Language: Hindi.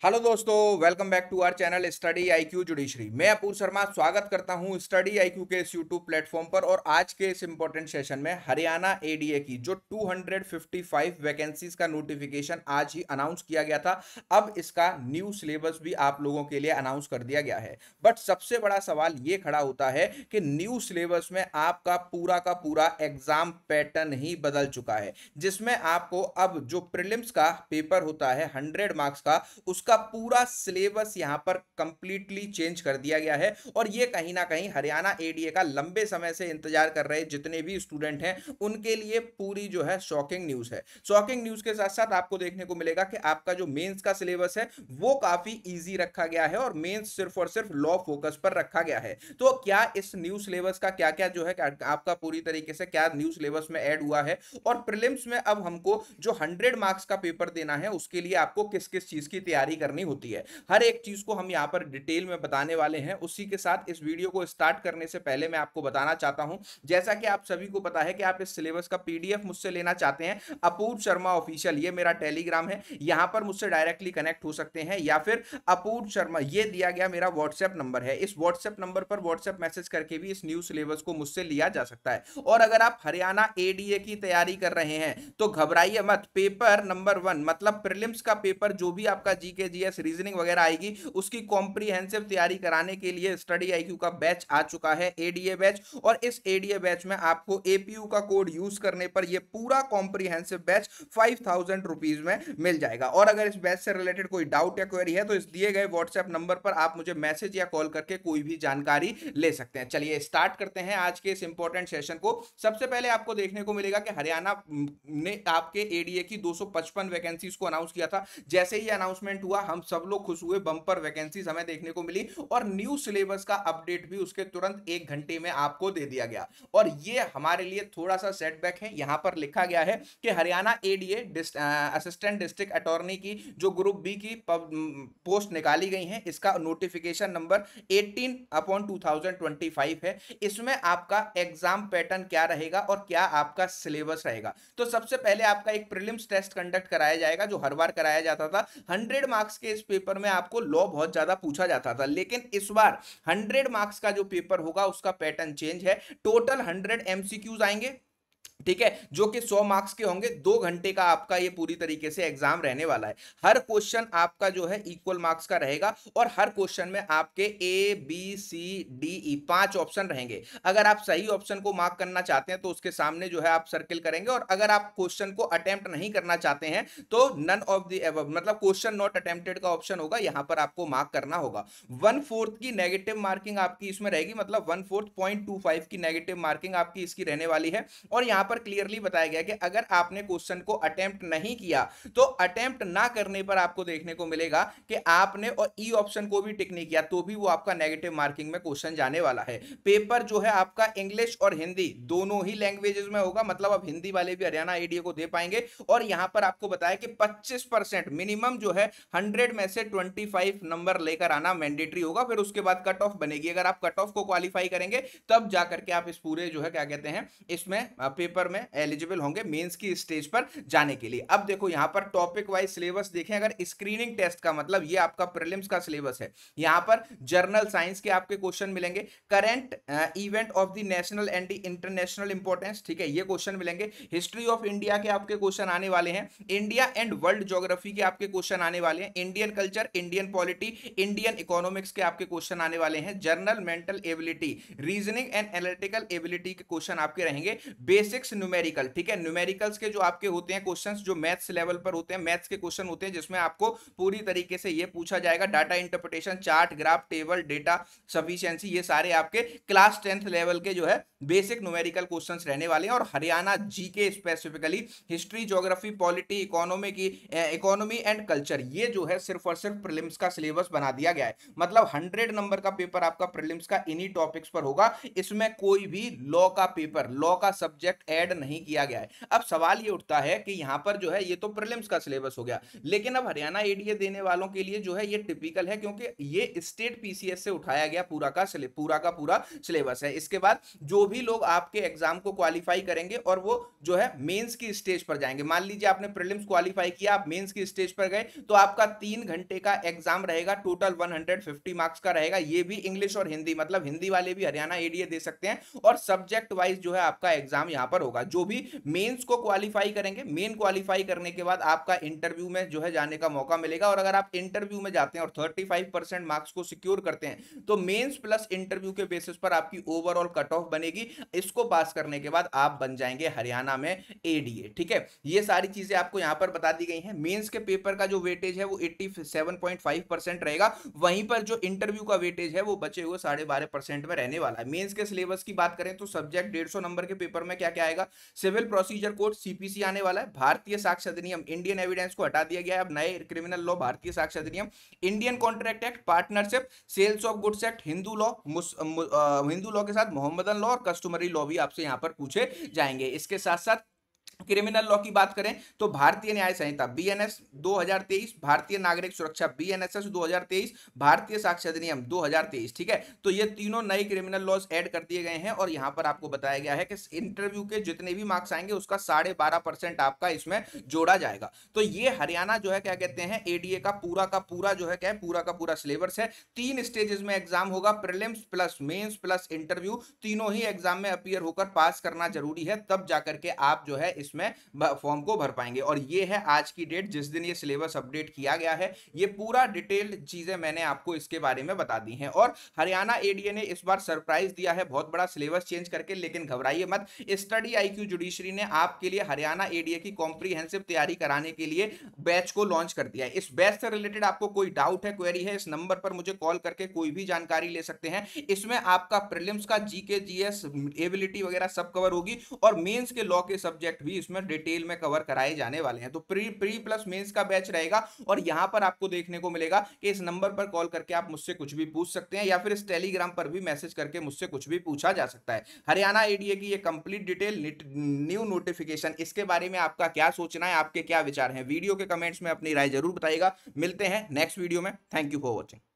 हेलो दोस्तों, welcome back to our channel study IQ judiciary. मैं अपूर शर्मा स्वागत करता हूं स्टडी आईक्यू के इस यूट्यूब प्लेटफॉर्म पर। और आज के इस इंपॉर्टेंट सेशन में हरियाणा एडीए की जो 255 वैकेंसीज का नोटिफिकेशन आज ही अनाउंस किया गया था, अब इसका न्यू सिलेबस भी आप लोगों के लिए अनाउंस कर दिया गया है। बट सबसे बड़ा सवाल ये खड़ा होता है कि न्यू सिलेबस में आपका पूरा का पूरा एग्जाम पैटर्न ही बदल चुका है, जिसमें आपको अब जो प्रीलिम्स का पेपर होता है 100 मार्क्स का, उसका पूरा सिलेबस यहां पर कंप्लीटली चेंज कर दिया गया है। और ये कहीं ना कहीं हरियाणा एडीए का लंबे समय से इंतजार कर रहे जितने भी स्टूडेंट हैं उनके लिए पूरी जो है शॉकिंग न्यूज है। शॉकिंग न्यूज के साथ साथ आपको देखने को मिलेगा कि आपका जो मेंस का सिलेबस है वो काफी इजी रखा गया है और मेंस सिर्फ और सिर्फ लॉ फोकस पर रखा गया है। तो क्या इस न्यू सिलेबस का क्या क्या जो है आपका पूरी तरीके से क्या न्यू सिलेबस में ऐड हुआ है, और प्रीलिम्स में अब हमको जो 100 मार्क्स का पेपर देना है उसके लिए आपको किस किस चीज की तैयारी करनी होती है, हर एक चीज को हम यहां पर डिटेल में बताने वाले हैं। उसी के साथ इस वीडियो को स्टार्ट करने से पहले मैं आपको बताना चाहता हूं, जैसा कि आप सभी को पता है कि आप इस सिलेबस का पीडीएफ मुझसे लेना चाहते हैं, अपूर्व शर्मा ऑफिशियल ये मेरा टेलीग्राम है, यहां पर मुझसे डायरेक्टली कनेक्ट हो सकते हैं, या फिर अपूर्व शर्मा ये दिया गया मेरा व्हाट्सएप नंबर है, इस व्हाट्सएप नंबर पर व्हाट्सएप मैसेज करके भी इस न्यू सिलेबस को मुझसे लिया जा सकता है। और अगर आप हरियाणा एडीए की तैयारी कर रहे हैं तो घबराइए मत, पेपर नंबर 1 मतलब प्रीलिम्स का पेपर जो भी आपका जीके जीएस रीजनिंग वगैरह आएगी उसकी कॉम्प्रिहेंसिव तैयारी कराने के लिए स्टडी आईक्यू का बैच आ चुका है, एडीए बैच। और इस एडीए बैच में आपको एपीयू का कोड यूज करने पर यह पूरा कॉम्प्रिहेंसिव बैच 5000 रुपीज में मिल जाएगा। और अगर इस बैच से रिलेटेड कोई डाउट या क्वेरी है तो इस दिए गए व्हाट्सएप नंबर पर आप मुझे मैसेज या कॉल करके कोई भी जानकारी ले सकते हैं। चलिए स्टार्ट करते हैं आज के इस इंपॉर्टेंट सेशन को। सबसे पहले आपको देखने को मिलेगा कि हरियाणा ने आपके एडीए की 255 वैकेंसीज को अनाउंस किया था। जैसे ही अनाउंसमेंट हुआ हम सब लोग खुश हुए, बंपर वैकेंसीज हमें देखने को मिली और न्यू सिलेबस का अपडेट भी उसके तुरंत 1 घंटे में आपको दे दिया गया। और ये हमारे लिए थोड़ा सा सेटबैक है। यहां पर लिखा गया है कि Haryana ADA assistant district attorney की जो ग्रुप बी की पोस्ट निकाली गई है, इसका नोटिफिकेशन नंबर 18/2025 है। इसमें आपका एग्जाम पैटर्न क्या रहेगा और क्या आपका सिलेबस रहेगा। तो सबसे पहले आपका एक प्रीलिम्स टेस्ट कंडक्ट कराया जाएगा जो हर बार कराया जाता था। 100 मार्क्स के इस पेपर में आपको लॉ बहुत ज्यादा पूछा जाता था, लेकिन इस बार 100 मार्क्स का जो पेपर होगा उसका पैटर्न चेंज है। टोटल 100 एमसीक्यूज आएंगे, ठीक है, जो कि 100 मार्क्स के होंगे। 2 घंटे का आपका ये पूरी तरीके से एग्जाम रहने वाला है। हर क्वेश्चन आपका जो है इक्वल मार्क्स का रहेगा और हर क्वेश्चन में आपके A B C D E 5 option रहेंगे। अगर आप सही ऑप्शन को मार्क करना चाहते हैं तो उसके सामने जो है आप सर्किल करेंगे, और अगर आप क्वेश्चन को अटेम्प्ट नहीं करना चाहते हैं तो नन ऑफ द एबव मतलब क्वेश्चन नॉट अटेम्प्टेड का ऑप्शन होगा, यहां पर आपको मार्क करना होगा। 1/4 की नेगेटिव मार्किंग आपकी इसमें रहेगी, मतलब 1/4 0.25 की नेगेटिव मार्किंग आपकी इसकी रहने वाली है। और यहां पर क्लियरली बताया गया कि अगर आपने क्वेश्चन को अटेम्प्ट नहीं किया तो अटेम्प्ट ना करने पर आपको देखने को मिलेगा कि आपने और ई ऑप्शन को भी टिक नहीं किया तो भी वो आपका नेगेटिव मार्किंग में क्वेश्चन जाने वाला है। पेपर जो है आपका इंग्लिश और हिंदी दोनों ही लैंग्वेजेस में होगा, मतलब अब हिंदी वाले भी हरियाणा एडीए को दे पाएंगे। और यहां पर आपको बताया कि 25% मिनिमम जो है 100 में से 25 नंबर लेकर आना मैंडेटरी होगा, फिर उसके बाद कट ऑफ बनेगी। अगर आप कट ऑफ को क्वालिफाई करेंगे तब जाकर के आप इस पूरे जो है क्या कहते हैं इसमें पेपर में एलिजिबल होंगे मेंस की स्टेज पर जाने के लिए। अब देखो यहां पर टॉपिक वाइज सिलेबस देखें, अगर स्क्रीनिंग टेस्ट का मतलब ये आपका प्रीलिम्स का सिलेबस है, यहां पर जर्नल साइंस के आपके क्वेश्चन मिलेंगे, current event of the national and international importance, ठीक है, ये क्वेश्चन मिलेंगे। हिस्ट्री ऑफ इंडिया के आपके क्वेश्चन आने वाले हैं, इंडिया एंड वर्ल्ड ज्योग्राफी के आपके क्वेश्चन आने वाले हैं, Indian culture, Indian polity, Indian economics के आपके क्वेश्चन आने वाले हैं, journal mental ability, reasoning and analytical ability के क्वेश्चन आपके रहेंगे, बेसिक्स न्यूमेरिकल, ठीक है, न्यूमेरिकल्स के जो आपके होते हैं क्वेश्चंस जो मैथ्स लेवल पर होते हैं, मैथ्स के क्वेश्चन होते हैं जिसमें आपको पूरी तरीके से ये पूछा जाएगा data interpretation, chart, graph, table, data sufficiency, ये सारे आपके क्लास 10th लेवल के जो है बेसिक न्यूमेरिकल क्वेश्चंस रहने वाले हैं। और Haryana GK specifically history, geography, polity, economy and culture, ये जो है सिर्फ और सिर्फ प्रीलिम्स का सिलेबस बना दिया गया है। मतलब 100 नंबर का पेपर आपका प्रीलिम्स का इन्हीं टॉपिक्स पर होगा, इसमें कोई भी लॉ का पेपर, लॉ का सब्जेक्ट ऐड नहीं किया गया है। अब सवाल ये उठता है कि यहाँ पर जो है ये तो प्रीलिम्स का सिलेबस हो गया, लेकिन अब हरियाणा एडीए देने वालों के लिए जो है ये टिपिकल है, क्योंकि ये स्टेट पीसीएस से उठाया गया पूरा का पूरा सिलेबस है। इसके बाद जो भी लोग आपके एग्जाम को क्वालिफाई करेंगे और वो जो है मेंस की स्टेज पर जाएंगे, मान लीजिए आपने प्रीलिम्स क्वालिफाई किया, आप मेंस की स्टेज पर गए, तो आपका 3 घंटे का एग्जाम रहेगा, टोटल 150 मार्क्स का रहेगा। ये भी इंग्लिश और हिंदी, मतलब हिंदी वाले भी हरियाणा एडीए दे सकते हैं, और सब्जेक्ट वाइज जो है आपका एग्जाम यहां पर होगा। जो भी मेंस को क्वालिफाई करेंगे, मेन क्वालिफाई करने के बाद आपका इंटरव्यू में जो है जाने का मौका मिलेगा, और अगर आप इंटरव्यू में जाते हैं और 35% मार्क्स को सिक्योर करते हैं, तो मेंस प्लस इंटरव्यू के बेसिस पर आपकी ओवरऑल कट ऑफ बनेगी। इसको पास करने के बाद आप बन जाएंगे हरियाणा में एडीए। ठीक है, ये सारी चीजें आपको यहां पर बता दी गई हैं। मेंस के पेपर का जो वेटेज है वो 87.5% रहेगा, वहीं पर जो इंटरव्यू का वेटेज है वो बचे हुए 12.5% में रहने वाला है। मेंस के सिलेबस की बात करें तो सब्जेक्ट 150 नंबर के पेपर में क्या क्या आएगा, सिविल प्रोसीजर कोड सीपीसी आने वाला है, भारतीय साक्ष्य अधिनियम, इंडियन एविडेंस को हटा दिया गया है, अब नए क्रिमिनल लॉ भारतीय साक्ष्य अधिनियम, Indian contract act, partnership, sales of goods act, Hindu law के साथ मोहम्मदन लॉ और कस्टमरी लॉ भी आपसे यहां पर पूछे जाएंगे। इसके साथ साथ क्रिमिनल लॉ की बात करें तो भारतीय न्याय संहिता बीएनएस 2023, भारतीय नागरिक सुरक्षा बीएनएसएस 2023, भारतीय साक्ष्य अधिनियम 2023। ठीक है, तो ये तीनों नए क्रिमिनल लॉज ऐड कर दिए गए हैं, और यहां पर आपको बताया गया है कि इंटरव्यू के जितने भी मार्क्स आएंगे उसका 12.5% आपका इसमें जोड़ा जाएगा। तो ये हरियाणा जो है क्या कहते हैं एडीए का पूरा जो है क्या है, पूरा का पूरा सिलेबस है। 3 स्टेजेस में एग्जाम होगा, prelims plus mains plus interview, तीनों ही एग्जाम में अपीयर होकर पास करना जरूरी है, तब जाकर के आप जो है इसमें फॉर्म को भर पाएंगे। और ये है आज की डेट जिस दिन ये सिलेबस अपडेट किया गया है। ये पूरा डिटेल्ड चीजें मैंने आपको इसके बारे में बता दी हैं, और हरियाणा एडीए ने इस बार सरप्राइज दिया है बहुत बड़ा सिलेबस चेंज करके, लेकिन घबराइए मत। स्टडी आईक्यू जुडिशरी ने आपके लिए हरियाणा एडीए की कॉम्प्रिहेंसिव तैयारी कराने के लिए बैच को लॉन्च कर दिया है। इस बैच से रिलेटेड आपको कोई डाउट है, क्वेरी है, इस नंबर पर मुझे कॉल करके कोई भी जानकारी ले सकते हैं। इसमें आपका प्रीलिम्स का जीके जीएस एबिलिटी वगैरह सब कवर होगी, और मेंस के लॉ के सब्जेक्ट भी इसमें डिटेल में कवर कराए जाने वाले हैं। तो प्री प्लस मेंस का बैच रहेगा, और यहां पर आपको देखने को मिलेगा कि इस नंबर पर कॉल करके आप मुझसे कुछ भी पूछ सकते हैं, या फिर इस टेलीग्राम पर भी मैसेज करके मुझसे कुछ भी पूछा जा सकता है। हरियाणा एडीए की ये कंप्लीट डिटेल न्यू नोटिफिकेशन, इसके बारे में आपका क्या सोचना है, आपके क्या विचार हैं, वीडियो के कमेंट्स में अपनी राय जरूर बताइएगा। मिलते हैं नेक्स्ट वीडियो में। Thank you for watching.